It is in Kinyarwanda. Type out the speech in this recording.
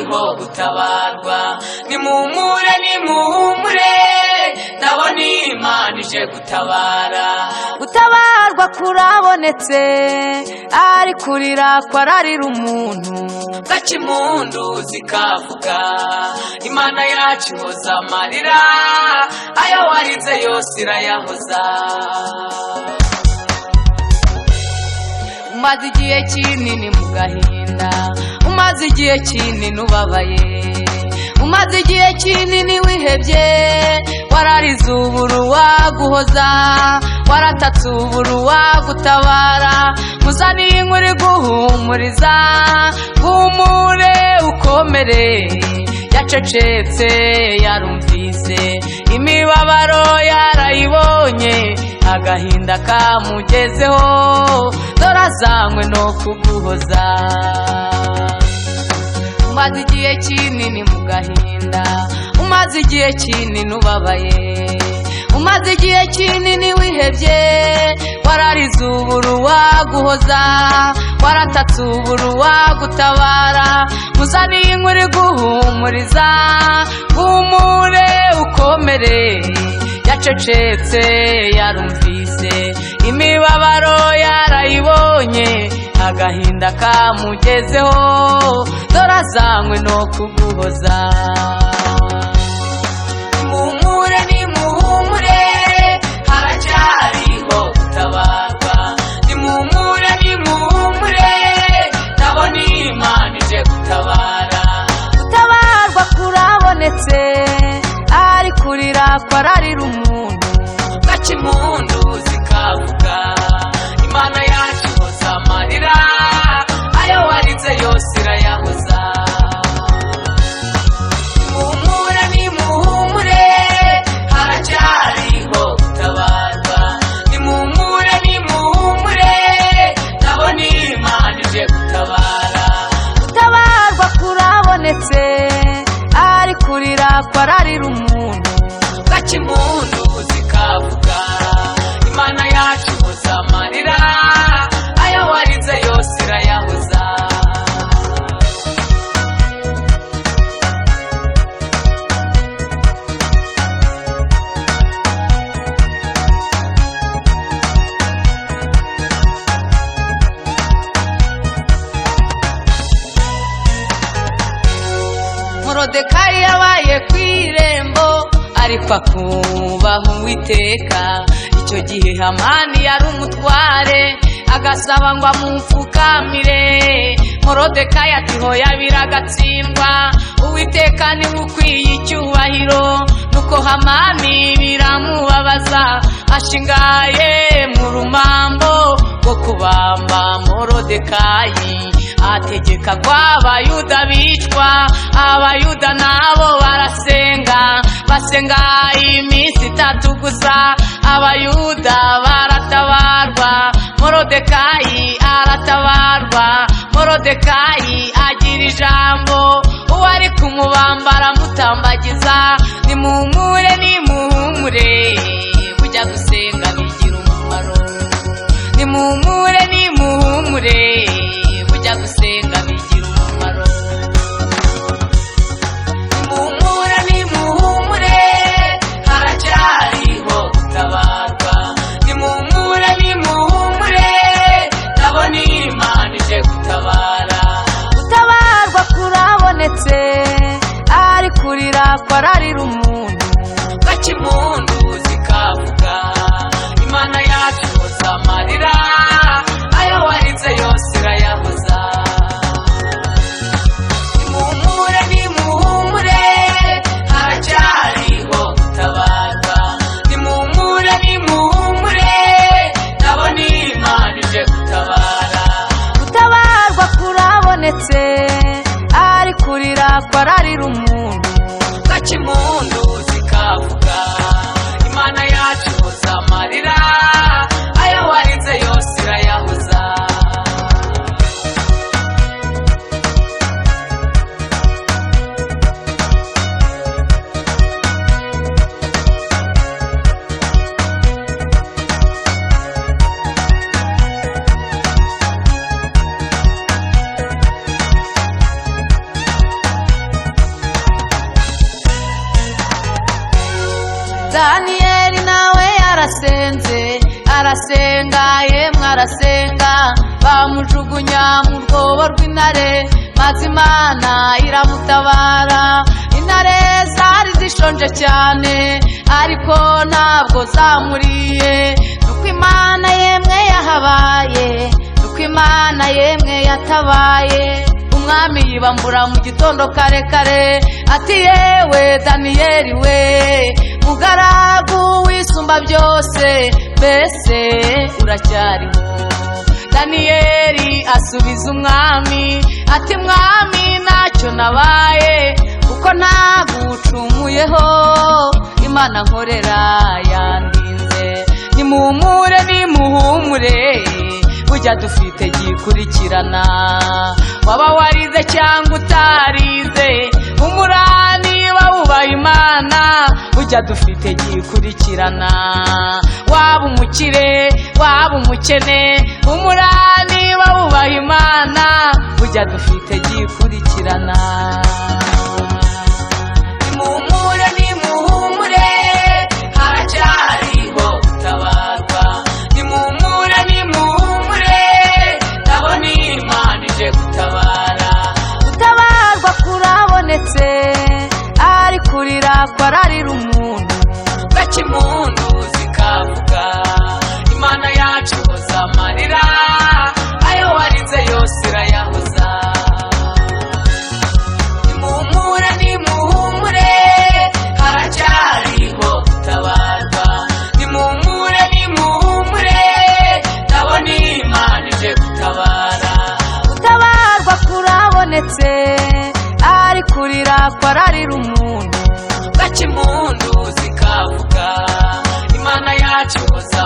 haracyariho gutabarwa. Nimuhumure nimuhumure ndabona Imana ije gutabara. Gutabarwa kurabonetse ari kurira kwararira umuntu gaca impundu zikavuga. Imana yacu ihoza amarira ayo warize yose irayahoza. umaze igihe kinini mu gahinda, umaze igihe kinini ubabaye, umaze igihe kinini wihebye, wararize uburu waguhoza, waratatse uburu wagutabara. Muzaniye inkuru iguhumuriza, humure ukomere, yacecetse yarumvise, imibabaro yarayibonye, agahinda kamugezeho, dore azanywe no kuguhoza. umaze igihe kinini mu gahinda, umaze igihe kinini ubabaye, umaze igihe kinini wihebye, wararize uburu waguhoza, waratatse uburu wagutabara. Muzaniye inkuru iguhumuriza, humure ukomere, yacecetse yarumvise, imibabaro yarayibonye, agahinda kamugezeho, dore azanywe no kuguhoza. Nimuhumure nimuhumure haracyariho gutabarwa. Nimuhumure nimuhumure ndabona Imana ije gutabara. Gutabarwa kurabonetse ari kurira kwararira umuntu gaca impundu zikavuga. Imana yacu ihoza amarira ayo warize yose irayahoza. Nimuhumure nimuhumure haracyariho gutabarwa. Nimuhumure nimuhumure ndabona Imana ije gutabara. gutabarwa kurabonetse ari kurira kwararira umuntu gaca impundu zikavuga. Imana yacu ihoza amarira ayo warize yose irayahoza. Morodekayi yabaye ku irembo ariko akubaha Uwiteka. Icyo gihe Hamani yari umutware agasaba ngo amupfukamire. Morodekayi ati hoya biragatsindwa, Uwiteka niwe ukwiye icyubahiro. Nuko Hamani biramubabaza, ashingaye mu rumambo rwo kubamba Morodekayi, ategeka ko Abayuda bicwa. Abayuda nabo barasenga, basenga iminsi 3 gusa. Abayuda baratabarwa, Morodekayi aratabarwa. Morodekayi agira ijambo, uwari kumubamba aramutambagiza. Nimuhumure nimuhumure kujya gusenga bigira umumaro. Nimuhumure nimuhumure kujya gusenga bigira umumaro. Nimuhumure nimuhumure haracyariho gutabarwa. Nimuhumure nimuhumure ndabona Imana ije gutabara. Gutabarwa kurabonetse ari kurira kwararira umuntu gaca Daniyeli nawe yarasenze arasenga, yemwe arasenga, bamujugunya mu rwobo rw'intare, maze Imana iramutabara. Intare zari zishonje cyane ariko ntabwo zamuriye, nuko Imana yemwe yahabaye, nuko Imana yemwe yatabaye. Umwami yibambura mu gitondo kare kare, ati yewe Daniyeli we, mugaragu wisumba byose, mbese uracyariho? Daniyeli asubiza umwami ati mwami, ntacyo nabaye kuko ntagucumuyeho, Imana nkorera yandinze. Nimuhumure nimuhumure, burya dufite gikurikirana, waba warize cyangwa utarize, humura niba wubaha Imana, burya dufite gikurikirana. Waba umukire waba umukene, humura niba wubaha Imana, burya dufite gikurikirana. Nimuhumure nimuhumure, haracyariho gutabarwa. Nimuhumure nimuhumure, ndabona Imana ije gutabara. Gutabarwa kurabonetse, ari kurira kwararira umuntu, gake impundu zikavuga. Imana yacu hoza amarira, ayo warize yose irayahoza. Nimuhumure nimuhumure, haracyariho gutabarwa. Nimuhumure nimuhumure, ndabona Imana ije gutabara. Gutabarwa kurabonetse, ari kurira kwararira umuntu, gake impundu zikavuga. Imana yacu hoza